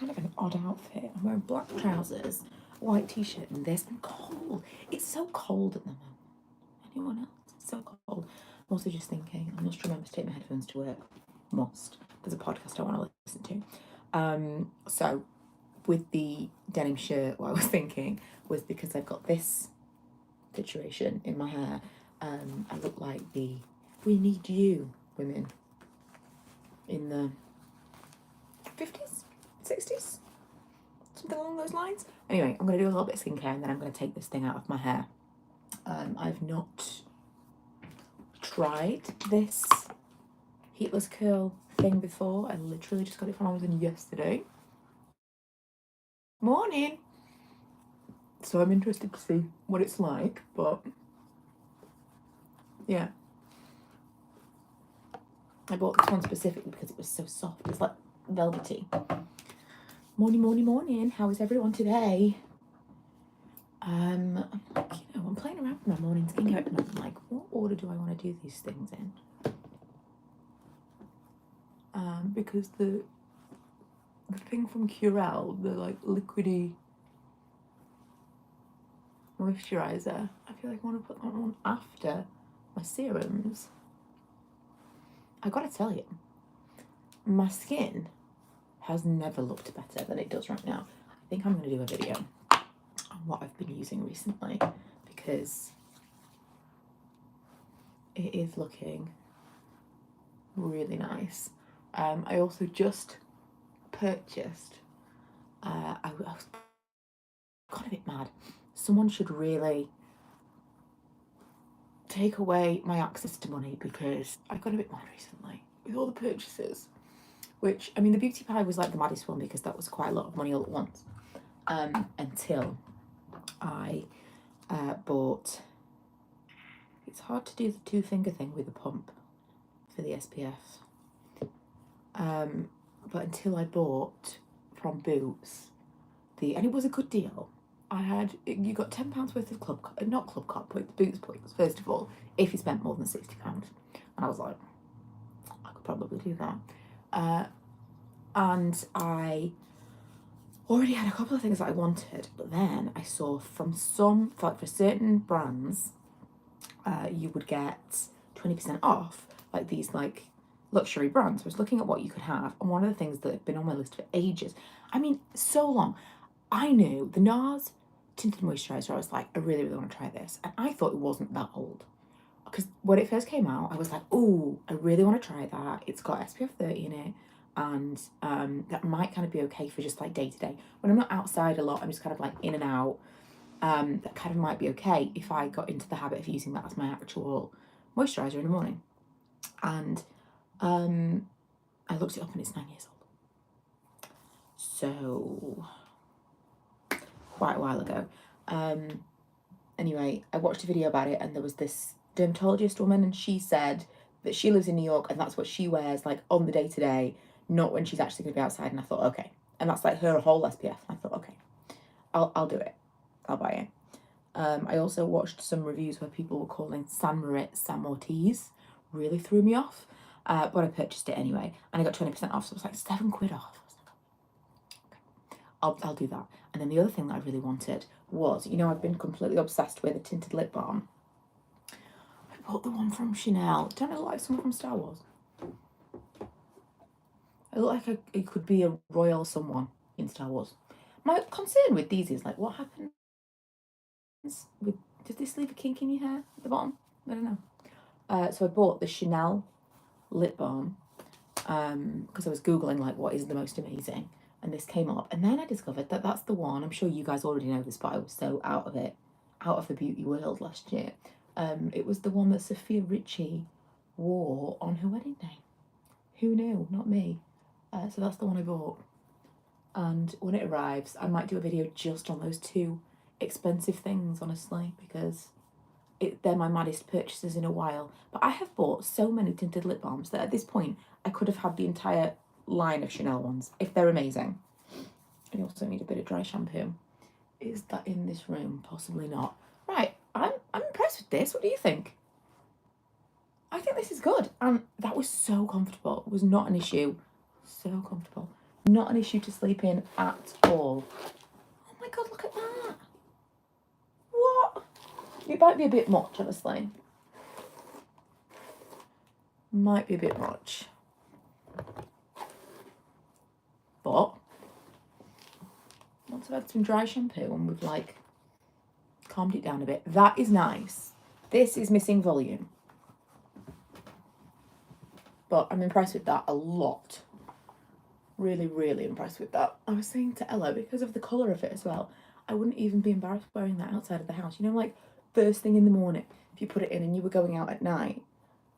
kind of an odd outfit. I'm wearing black trousers, white t-shirt and this. I'm cold. It's so cold at the moment. Anyone else? It's so cold. I'm also just thinking, I must remember to take my headphones to work. Must. There's a podcast I want to listen to. So with the denim shirt, what I was thinking was because I've got this situation in my hair, I look like the "We Need You" women in the 50s, 60s, something along those lines. Anyway, I'm going to do a little bit of skincare and then I'm going to take this thing out of my hair. I've not tried this heatless curl thing before. I literally just got it from Amazon yesterday. Morning! So I'm interested to see what it's like, but yeah. I bought this one specifically because it was so soft. It's like velvety. Morning, morning, morning. How is everyone today? I'm playing around with my morning skincare at the moment. I'm like, what order do I want to do these things in? Because the thing from Curel, the like liquidy moisturizer, I feel like I want to put that on after my serums. I gotta tell you, my skin has never looked better than it does right now. I think I'm gonna do a video on what I've been using recently because it is looking really nice. I also just purchased, I was got a bit mad. Someone should really take away my access to money because I got a bit mad recently with all the purchases, which, I mean, the beauty pie was like the maddest one because that was quite a lot of money all at once, until I bought, it's hard to do the 2-finger thing with a pump for the SPF, but until I bought from Boots, and it was a good deal. You got £10 worth of not Club Cop, but Boots points, first of all, if you spent more than £60. And I was like, I could probably do that. And I already had a couple of things that I wanted, but then I saw for certain brands, you would get 20% off, like these like luxury brands. I was looking at what you could have, and one of the things that have been on my list for ages, I mean, so long, I knew the NARS tinted moisturizer. I was like, I really, really want to try this. And I thought it wasn't that old. Because when it first came out, I was like, oh, I really want to try that. It's got SPF 30 in it. And that might kind of be okay for just like day to day. When I'm not outside a lot, I'm just kind of like in and out. That kind of might be okay if I got into the habit of using that as my actual moisturizer in the morning. And I looked it up and it's 9 years old. So quite a while ago. Anyway, I watched a video about it and there was this dermatologist woman and she said that she lives in New York and that's what she wears like on the day-to-day, not when she's actually going to be outside. And I thought, okay. And that's like her whole SPF. I thought, okay, I'll do it. I'll buy it. I also watched some reviews where people were calling San Mortiz. Really threw me off. But I purchased it anyway and I got 20% off. So it was like £7 off. I'll do that. And then the other thing that I really wanted was, I've been completely obsessed with a tinted lip balm. I bought the one from Chanel. Don't I look like someone from Star Wars? I look like it could be a royal someone in Star Wars. My concern with these is like, what happens with, does this leave a kink in your hair at the bottom? I don't know. So I bought the Chanel lip balm because I was Googling like, what is the most amazing? And this came up, and then I discovered that that's the one. I'm sure you guys already know this, but I was so out of the beauty world last year. It was the one that Sophia Richie wore on her wedding day. Who knew? Not me. So that's the one I bought. And when it arrives, I might do a video just on those two expensive things, honestly, because they're my maddest purchases in a while. But I have bought so many tinted lip balms that at this point, I could have had the entire line of Chanel ones if they're amazing. I also need a bit of dry shampoo. Is that in this room? Possibly not. Right, I'm impressed with this. What do you think? I think this is good. And that was so comfortable. It was not an issue. So comfortable. Not an issue to sleep in at all. Oh my God, look at that. What? It might be a bit much, honestly. Might be a bit much. But once I've had some dry shampoo and we've like calmed it down a bit, that is nice. This is missing volume. But I'm impressed with that a lot. Really, really impressed with that. I was saying to Ella, because of the colour of it as well, I wouldn't even be embarrassed wearing that outside of the house. You know, like first thing in the morning, if you put it in and you were going out at night,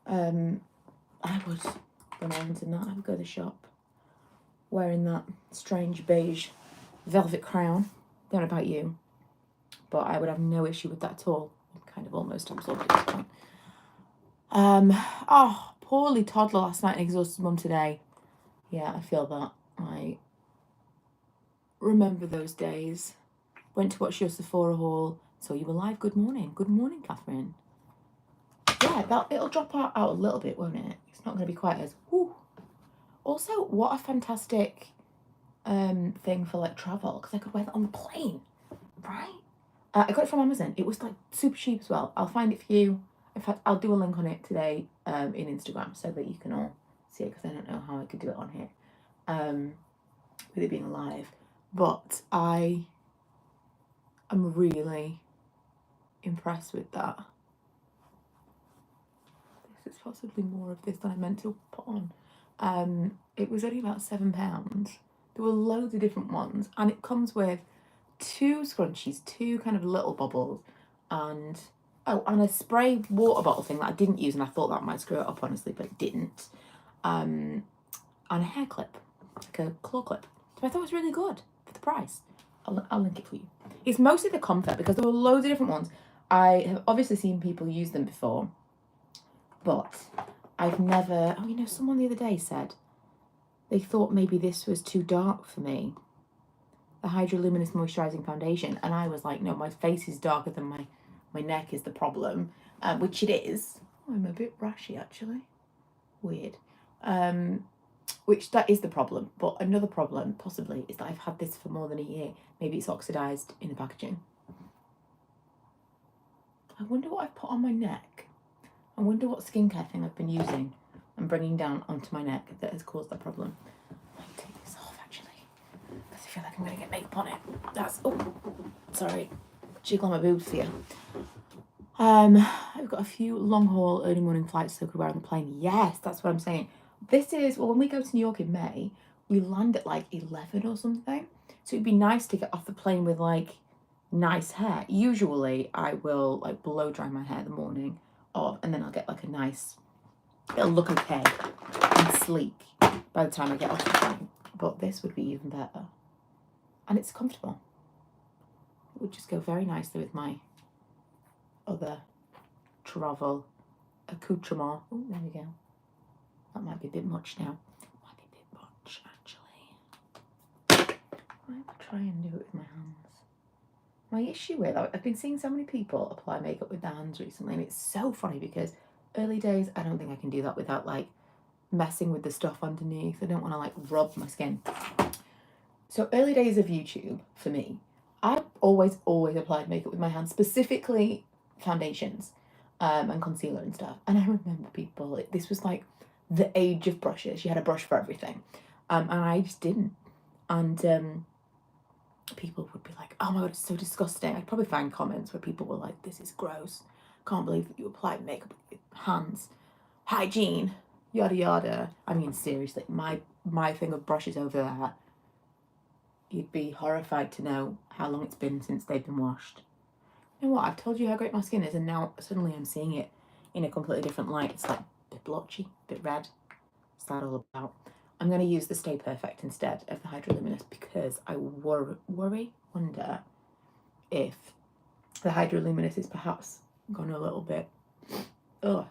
I would, when I went in that, I would go to the shop wearing that strange beige velvet crown. Don't know about you, but I would have no issue with that at all. I'm kind of almost absorbed at this point. Oh, poorly toddler last night and exhausted mum today. Yeah, I feel that. I remember those days. Went to watch your Sephora haul. Saw you were live. Good morning. Good morning, Catherine. Yeah, it'll drop out a little bit, won't it? It's not going to be quite as... Whew. Also, what a fantastic thing for like travel, because I could wear that on the plane, right? I got it from Amazon. It was like super cheap as well. I'll find it for you. In fact, I'll do a link on it today in Instagram so that you can all see it, because I don't know how I could do it on here with it being live. But I am really impressed with that. This is possibly more of this than I meant to put on. It was only about £7. There were loads of different ones, and it comes with 2 scrunchies, 2 kind of little bubbles, and a spray water bottle thing that I didn't use, and I thought that might screw it up, honestly, but it didn't. And a hair clip, like a claw clip. So I thought it was really good for the price. I'll link it for you. It's mostly the comfort, because there were loads of different ones. I have obviously seen people use them before, but I've never... Oh, you know, someone the other day said they thought maybe this was too dark for me, the Hydra Luminous Moisturising Foundation. And I was like, no, my face is darker than my neck is the problem, which it is. Oh, I'm a bit rashy, actually. Weird. Which that is the problem. But another problem, possibly, is that I've had this for more than a year. Maybe it's oxidised in the packaging. I wonder what I've put on my neck. I wonder what skincare thing I've been using and bringing down onto my neck that has caused that problem. I might take this off, actually, because I feel like I'm going to get makeup on it. That's... Oh, sorry. Jiggle my boobs for you. I've got a few long-haul early morning flights so I could wear on the plane. Yes, that's what I'm saying. This is... Well, when we go to New York in May, we land at, like, 11 or something. So it'd be nice to get off the plane with, like, nice hair. Usually, I will, like, blow dry my hair the morning of, and then I'll get, like, a nice... It'll look okay and sleek by the time I get off the plane. But this would be even better. And it's comfortable. It would just go very nicely with my other travel accoutrement. Oh, there we go. That might be a bit much now. Might be a bit much, actually. I might try and do it with my hands. My issue with... I've been seeing so many people apply makeup with their hands recently, and it's so funny because early days, I don't think I can do that without, like, messing with the stuff underneath. I don't want to, like, rub my skin. So early days of YouTube, for me, I've always applied makeup with my hands, specifically foundations and concealer and stuff. And I remember people... This was, like, the age of brushes. You had a brush for everything. And I just didn't. And people would be like, oh my God, it's so disgusting. I'd probably find comments where people were like, this is gross. Can't believe that you applied makeup with your hands. Hygiene, yada yada. I mean, seriously, my thing of brushes over there, you'd be horrified to know how long it's been since they've been washed. You know what? I've told you how great my skin is, and now suddenly I'm seeing it in a completely different light. It's like a bit blotchy, a bit red. What's that all about? I'm going to use the Stay Perfect instead of the Hydra Luminous, because I wonder if the Hydra Luminous is perhaps gone a little bit... Ugh.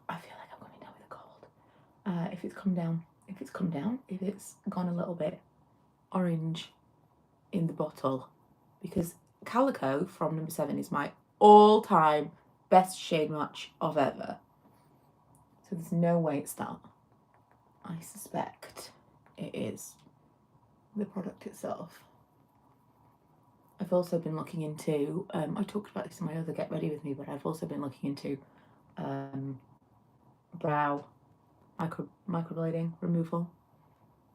I feel like I'm coming down with a cold. If it's gone a little bit orange in the bottle, because Calico from number 7 is my all-time best shade match of ever. So there's no way it's that. I suspect it is the product itself. I've also been looking into, I talked about this in my other Get Ready With Me, but I've also been looking into brow microblading removal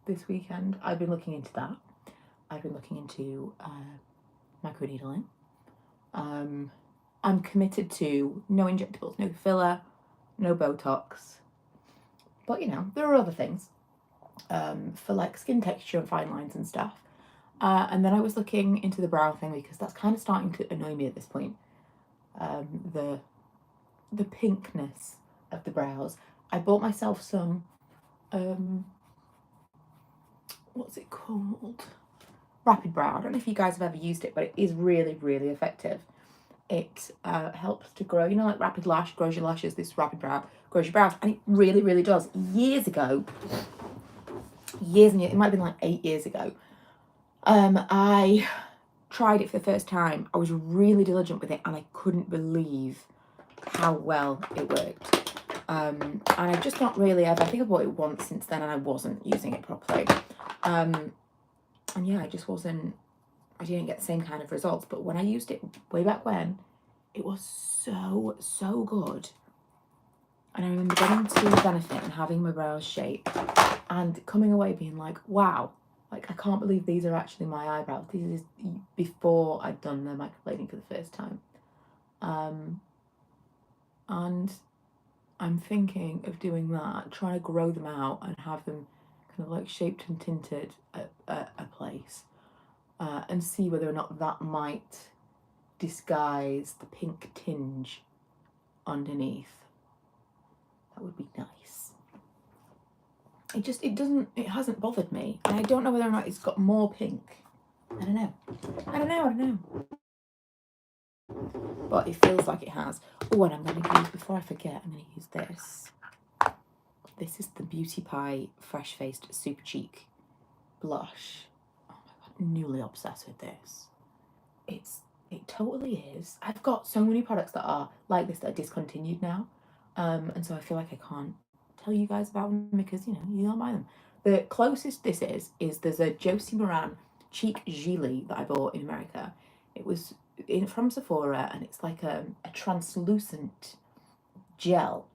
this weekend. I've been looking into that. I've been looking into microneedling. I'm committed to no injectables, no filler, no Botox. But, you know, there are other things for like skin texture and fine lines and stuff. And then I was looking into the brow thing because that's kind of starting to annoy me at this point. The pinkness of the brows. I bought myself some, what's it called? Rapid Brow. I don't know if you guys have ever used it, but it is really, really effective. It helps to grow, you know, like Rapid Lash grows your lashes, this Rapid Brow grows your brows, and it really, really does. Years and years, it might have been like 8 years ago, I tried it for the first time. I was really diligent with it, and I couldn't believe how well it worked. And I've just not really ever, I think I bought it once since then, and I wasn't using it properly. And yeah, I didn't get the same kind of results, but when I used it way back when, it was so good. And I remember getting to benefit and having my brows shaped and coming away being like, wow, like I can't believe these are actually my eyebrows. This is before I'd done the microblading for the first time. And I'm thinking of doing that, trying to grow them out and have them kind of like shaped and tinted at a place. And see whether or not that might disguise the pink tinge underneath. That would be nice. It hasn't bothered me. And I don't know whether or not it's got more pink. I don't know. But it feels like it has. Oh, and I'm going to use, before I forget, I'm going to use this. This is the Beauty Pie Fresh Faced Super Cheek Blush. Oh my god, newly obsessed with this. It totally is. I've got so many products that are like this that are discontinued now. And so I feel like I can't tell you guys about them because, you know, you don't buy them. The closest this is there's a Josie Moran Cheek Gilet that I bought in America. It was from Sephora, and it's like a translucent gel.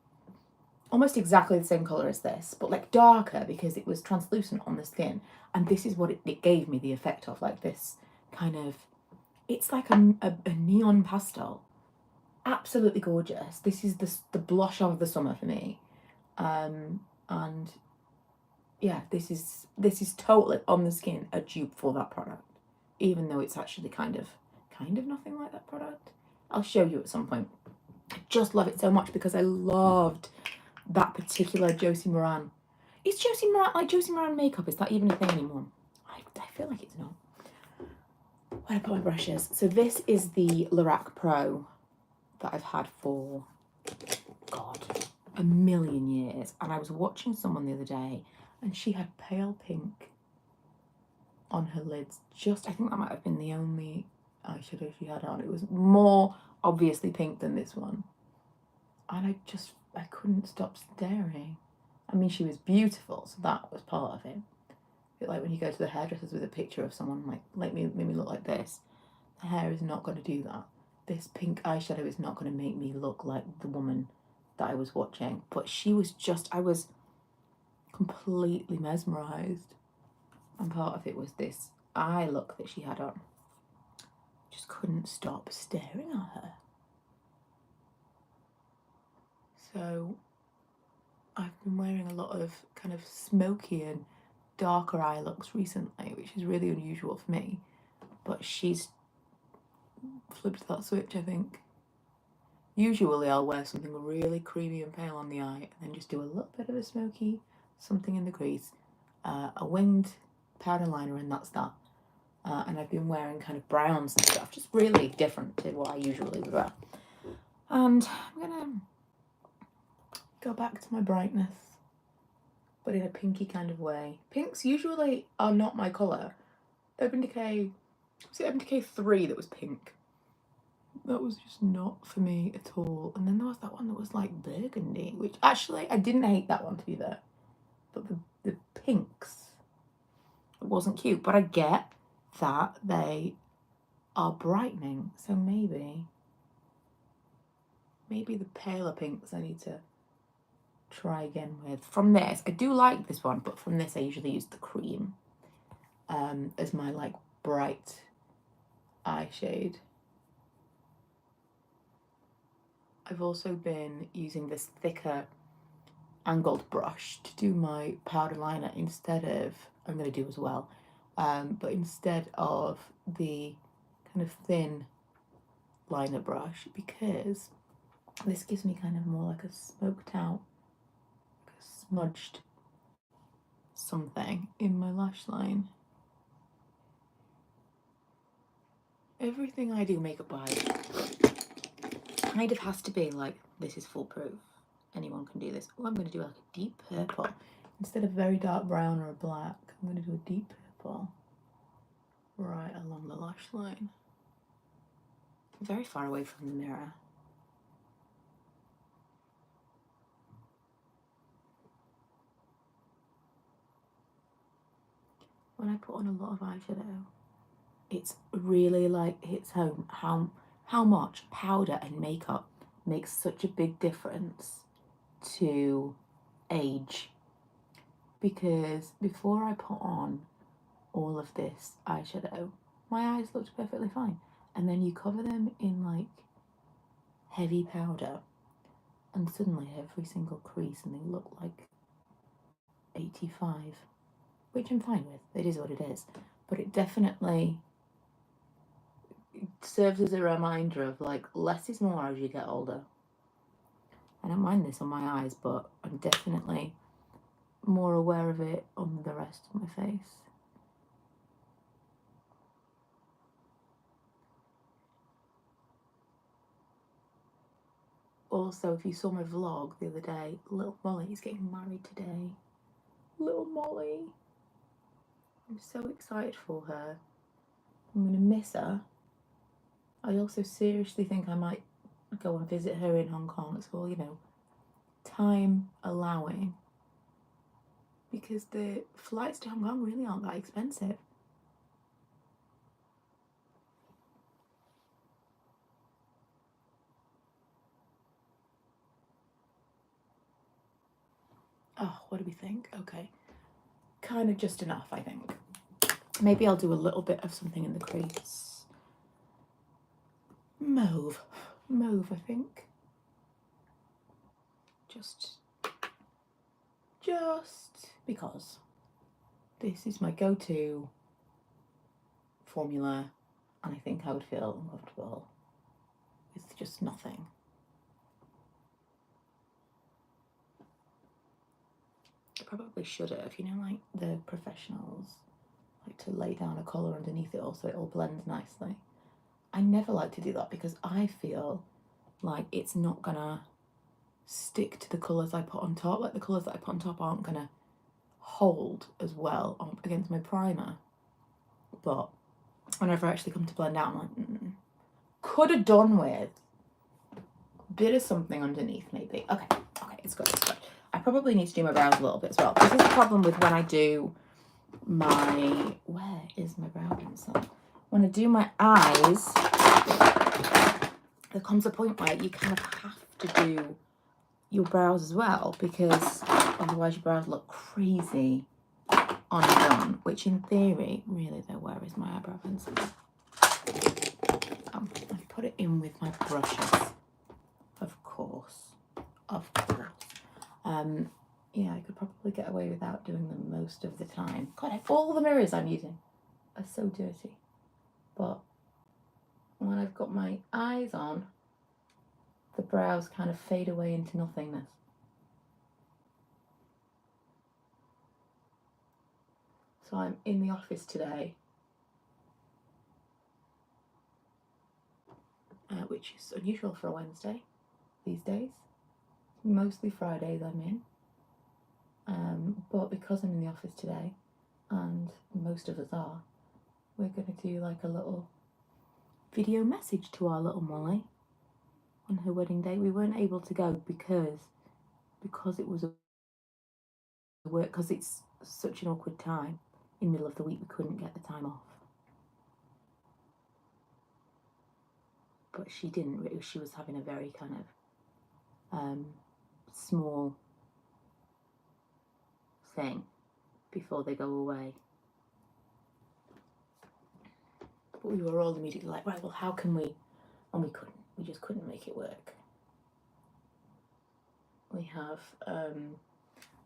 Almost exactly the same colour as this, but like darker because it was translucent on the skin. And this is what it gave me the effect of, like this kind of, it's like a neon pastel. Absolutely gorgeous. This is the blush of the summer for me. And yeah, this is totally on the skin a dupe for that product, even though it's actually kind of nothing like that product. I'll show you at some point. I just love it so much because I loved that particular Josie Moran. Is Josie Moran, like Josie Moran makeup, is that even a thing anymore? I feel like it's not. Where I put my brushes. So this is the Lorac Pro that I've had for, God, a million years. And I was watching someone the other day and she had pale pink on her lids. I think that might have been the only eyeshadow she had on. It was more obviously pink than this one. And I couldn't stop staring. I mean, she was beautiful, so that was part of it. A bit like when you go to the hairdressers with a picture of someone like me, made me look like this. The hair is not going to do that. This pink eyeshadow is not going to make me look like the woman that I was watching. But she was I was completely mesmerised. And part of it was this eye look that she had on. Just couldn't stop staring at her. So I've been wearing a lot of kind of smoky and darker eye looks recently, which is really unusual for me. But she's flipped that switch, I think. Usually I'll wear something really creamy and pale on the eye and then just do a little bit of a smoky something in the crease, a winged powder liner, and that's that. And I've been wearing kind of browns and stuff, just really different to what I usually would wear. And I'm gonna go back to my brightness, but in a pinky kind of way. Pinks usually are not my colour. Urban Decay, was it Urban Decay 3 that was pink? That was just not for me at all. And then there was that one that was like burgundy, which actually I didn't hate that one, to be fair. But the pinks It wasn't cute, but I get that they are brightening, so maybe the paler pinks I need to try again with. From this, I do like this one, but from this I usually use the cream as my like bright eye shade. I've also been using this thicker angled brush to do my powder liner instead of, I'm going to do as well, but instead of the kind of thin liner brush, because this gives me kind of more like a smoked out, like a smudged something in my lash line. Everything I do makeup wise kind of has to be like, this is foolproof. Anyone can do this. Oh, I'm going to do like a deep purple. Instead of very dark brown or a black, I'm going to do a deep purple right along the lash line. Very far away from the mirror. When I put on a lot of eyeshadow, it's really like hits home how much powder and makeup makes such a big difference to age. Because before I put on all of this eyeshadow, my eyes looked perfectly fine. And then you cover them in like heavy powder, and suddenly every single crease and they look like 85, which I'm fine with. It is what it is. But it definitely serves as a reminder of like less is more as you get older. I don't mind this on my eyes, but I'm definitely more aware of it on the rest of my face. Also, if you saw my vlog the other day, little Molly is getting married today. Little Molly. I'm so excited for her. I'm going to miss her. I also seriously think I might go and visit her in Hong Kong as well, you know, time allowing. Because the flights to Hong Kong really aren't that expensive. Oh, what do we think? Okay. Kind of just enough, I think. Maybe I'll do a little bit of something in the crease. Mauve, I think. Just because this is my go-to formula, and I think I would feel uncomfortable with just nothing. I probably should have, you know, like the professionals like to lay down a colour underneath it all so it all blends nicely. I never like to do that because I feel like it's not gonna stick to the colours I put on top. Like the colours that I put on top aren't gonna hold as well against my primer. But whenever I actually come to blend out, I'm like, could have done with a bit of something underneath maybe. Okay, it's good. I probably need to do my brows a little bit as well. This is the problem with when I do my, where is my brow pencil? When I do my eyes, there comes a point where you kind of have to do your brows as well, because otherwise your brows look crazy undone, which in theory, really though, where is my eyebrow pencil? I put it in with my brushes, of course. Yeah, I could probably get away without doing them most of the time. God, all the mirrors I'm using are so dirty. But when I've got my eyes on, the brows kind of fade away into nothingness. So I'm in the office today, which is unusual for a Wednesday these days. Mostly Fridays I'm in. But because I'm in the office today, and most of us are, we're going to do like a little video message to our little Molly on her wedding day. We weren't able to go because it was a work, because it's such an awkward time. in the middle of the week we couldn't get the time off. But she didn't really, she was having a very kind of small thing before they go away. But we were all immediately like, right, well, how can we? And we couldn't. We just couldn't make it work. We have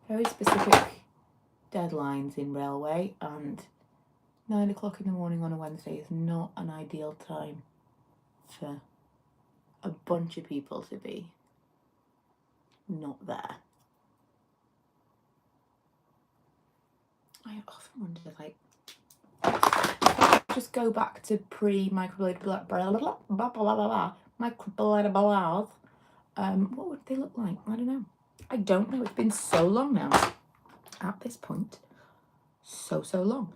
very specific deadlines in railway, and 9 o'clock in the morning on a Wednesday is not an ideal time for a bunch of people to be not there. I often wonder, like, just go back to pre-microbladed microbladed what would they look like? I don't know. I don't know. It's been so long now. At this point, so long.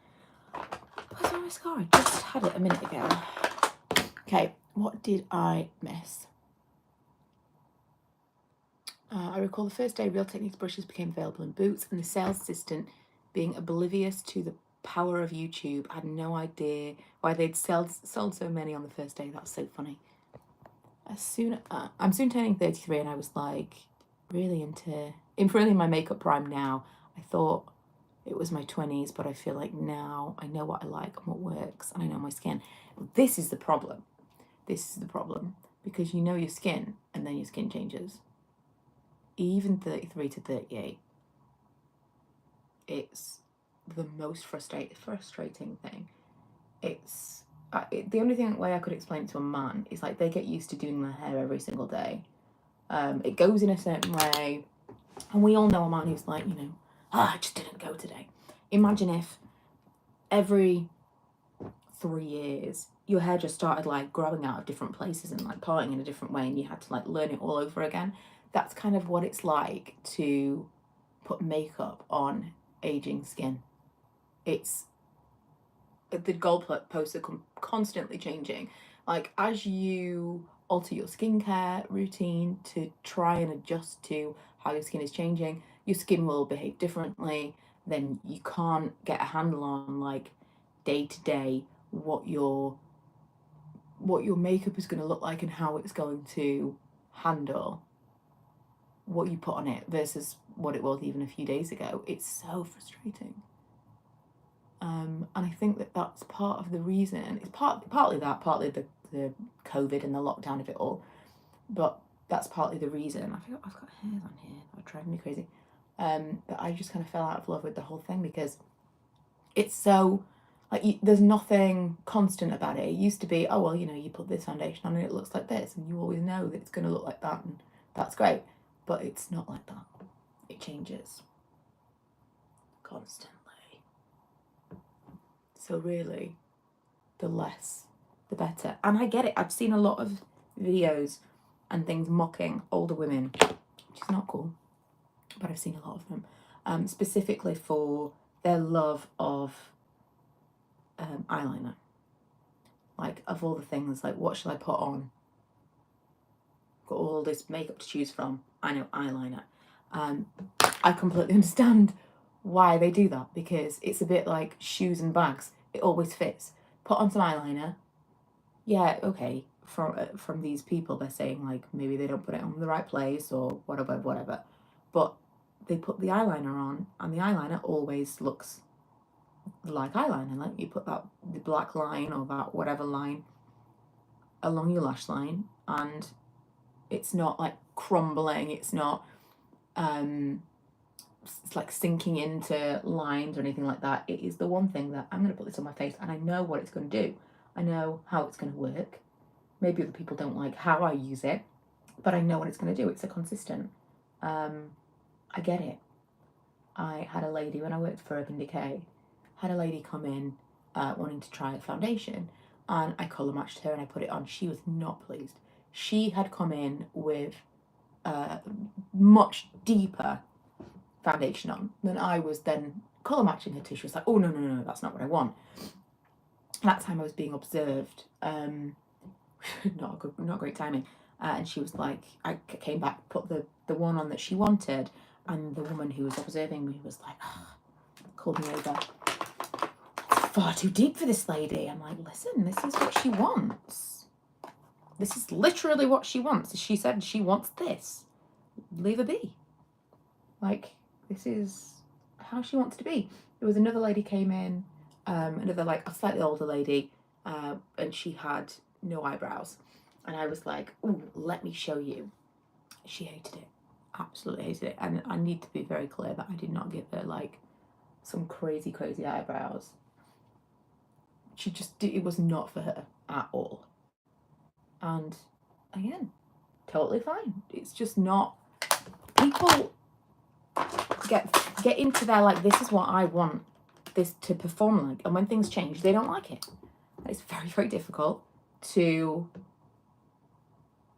Where's my mascara? I just had it a minute ago. Okay, what did I miss? I recall the first day Real Techniques brushes became available in Boots, and the sales assistant, being oblivious to the power of YouTube, had no idea why they'd sold so many on the first day. That's so funny. I'm soon turning 33, and I was like really in my makeup prime now. I thought it was my 20s, but I feel like now I know what I like and what works, and I know my skin. This is the problem. Because you know your skin, and then your skin changes. Even 33 to 38, it's the most frustrating thing. It's the only way I could explain it to a man is like they get used to doing their hair every single day. It goes in a certain way, and we all know a man who's like, you know, I just didn't go today. Imagine if every 3 years your hair just started like growing out of different places and like parting in a different way, and you had to like learn it all over again. That's kind of what it's like to put makeup on aging skin. It's the goalposts are constantly changing. Like as you alter your skincare routine to try and adjust to how your skin is changing, your skin will behave differently. Then you can't get a handle on like day to day what your makeup is going to look like and how it's going to handle what you put on it versus what it was even a few days ago. It's so frustrating. And I think that's part of the reason. It's partly the COVID and the lockdown of it all, but that's partly the reason. I feel I've got hairs on here that are driving me crazy. That I just kind of fell out of love with the whole thing because it's so like there's nothing constant about it. It used to be, oh well, you know, you put this foundation on and it looks like this, and you always know that it's going to look like that, and that's great. But it's not like that. It changes constantly. So really, the less, the better. And I get it. I've seen a lot of videos and things mocking older women, which is not cool. But I've seen a lot of them, specifically for their love of eyeliner. Like, of all the things, like, what shall I put on? Got all this makeup to choose from. I know eyeliner. I completely understand why they do that, because it's a bit like shoes and bags. It always fits. Put on some eyeliner. Yeah, okay. From these people, they're saying like maybe they don't put it on the right place or whatever. But they put the eyeliner on, and the eyeliner always looks like eyeliner. Like you put the black line or that whatever line along your lash line, and it's not like crumbling. It's not it's like sinking into lines or anything like that. It is the one thing that I'm going to put this on my face and I know what it's going to do. I know how it's going to work. Maybe other people don't like how I use it, but I know what it's going to do. It's a consistent. I get it. I had a lady, when I worked for Urban Decay, had a lady come in wanting to try a foundation, and I colour matched her and I put it on. She was not pleased. She had come in with much deeper foundation on than I was then colour matching her to. She was like, oh no, that's not what I want. That time I was being observed. Not great timing. And she was like, I came back, put the one on that she wanted, and the woman who was observing me was like, called me over. far too deep for this lady. I'm like, listen, this is what she wants. This is literally what she wants. She said she wants this. Leave her be. Like, this is how she wants to be. There was another lady came in, another like a slightly older lady, and she had no eyebrows. And I was like, ooh, let me show you. She hated it. Absolutely hated it. And I need to be very clear that I did not give her like some crazy eyebrows. She just did, it was not for her at all. And again, totally fine. It's just not, people get into their like, this is what I want this to perform like, and when things change they don't like it. It's very difficult to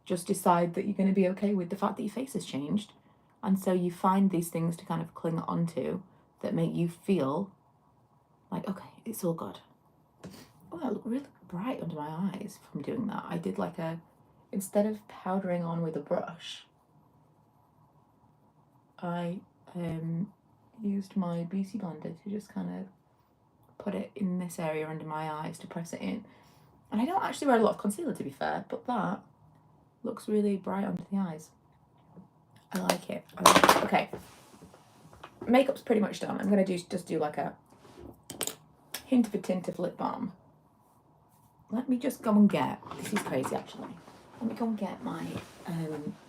just decide that you're going to be okay with the fact that your face has changed, and so you find these things to kind of cling onto that make you feel like, okay, it's all good. Oh, I look really bright under my eyes from doing that. I did like a, instead of powdering on with a brush, I used my beauty blender to just kind of put it in this area under my eyes to press it in. And I don't actually wear a lot of concealer, to be fair, but that looks really bright under the eyes. I like it. Okay, makeup's pretty much done. I'm gonna just do like a hint of a tint of lip balm. Let me just go and get, this is crazy actually, let me go and get my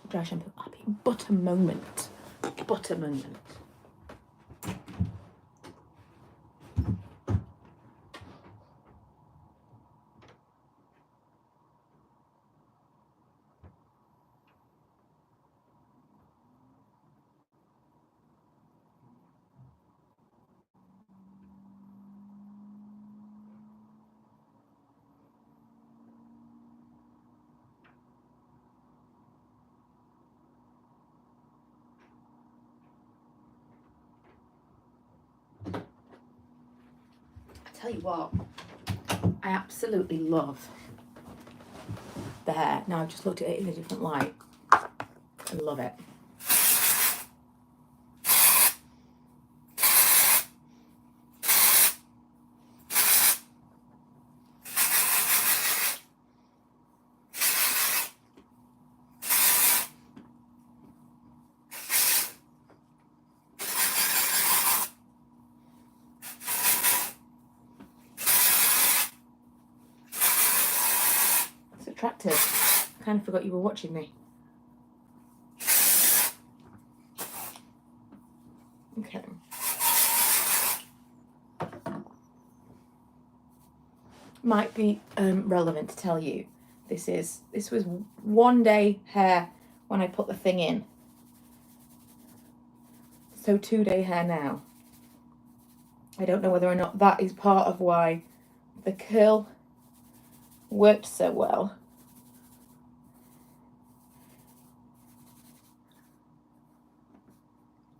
dry shampoo. Butter moment. Tell you what, I absolutely love the hair. Now I've just looked at it in a different light. I love it. Attractive. I kind of forgot you were watching me. Okay. Might be relevant to tell you, this was 1 day hair when I put the thing in. So 2 day hair now. I don't know whether or not that is part of why the curl worked so well.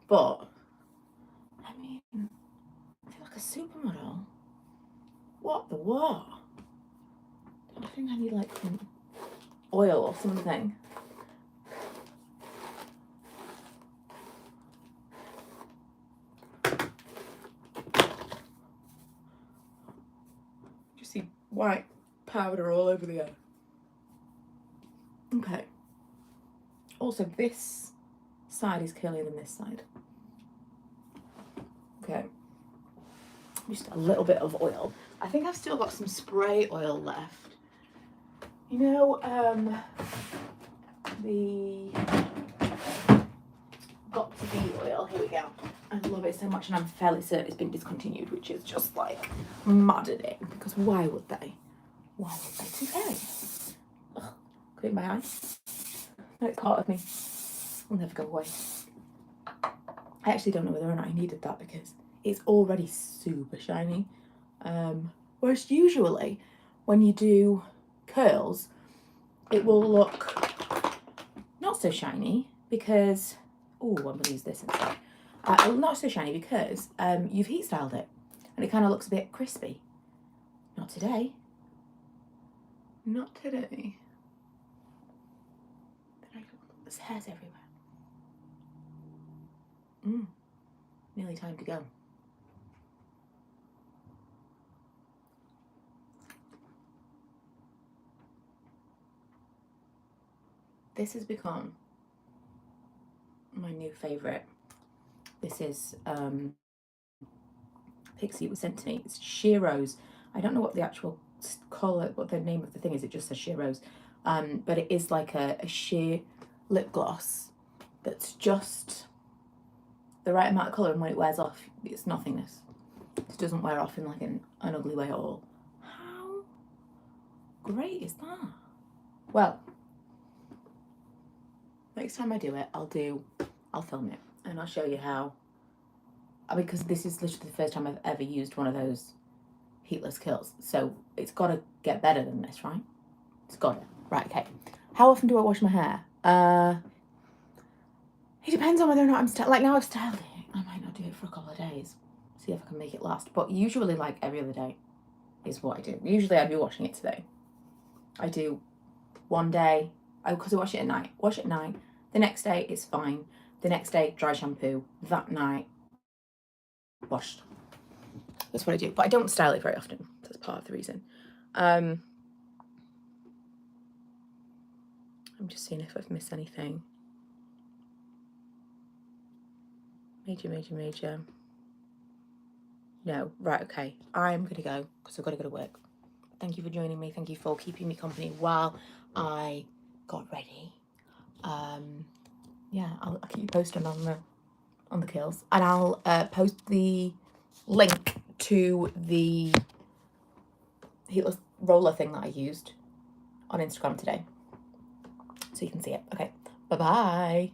But, I mean, I feel like a supermodel. What the what? I think I need like some oil or something. Just see white powder all over the air. Okay. Also, this side is curlier than this side. Okay. Just a little bit of oil. I think I've still got some spray oil left. You know, the Got to Be oil. Here we go. I love it so much, and I'm fairly certain it's been discontinued, which is just like maddening, because why would they? Why would they? It's okay. Ugh. Clean my eyes. No, it's part of me. It'll never go away. I actually don't know whether or not I needed that, because it's already super shiny. Whereas usually when you do curls, it will look not so shiny because, oh, I'm going to use this instead. Not so shiny because you've heat styled it and it kind of looks a bit crispy. Not today. Not today. There's hairs everywhere. Nearly time to go. this has become my new favourite. This is Pixie was sent to me. It's Sheer Rose. I don't know what the actual colour, what the name of the thing is. It just says Sheer Rose. But it is like a sheer lip gloss that's just the right amount of colour, and when it wears off, it's nothingness. It doesn't wear off in like an ugly way at all. How great is that? Well, next time I do it, I'll film it and I'll show you how. Because this is literally the first time I've ever used one of those heatless kills, so it's got to get better than this, right? It's got to. Right, okay. How often do I wash my hair? It depends on whether or not I'm like now I've styled it. I might not do it for a couple of days. See if I can make it last. But usually like every other day is what I do. Usually I'd be washing it today. I do one day, because I wash it at night. Wash it at night. The next day it's fine. The next day dry shampoo. That night washed. That's what I do. But I don't style it very often. That's part of the reason. I'm just seeing if I've missed anything. Major. No. Right, okay. I'm going to go because I've got to go to work. Thank you for joining me. Thank you for keeping me company while I got ready. Yeah, I'll keep you posted on the kills. And I'll post the link to the heatless roller thing that I used on Instagram today, so you can see it. Okay, bye-bye.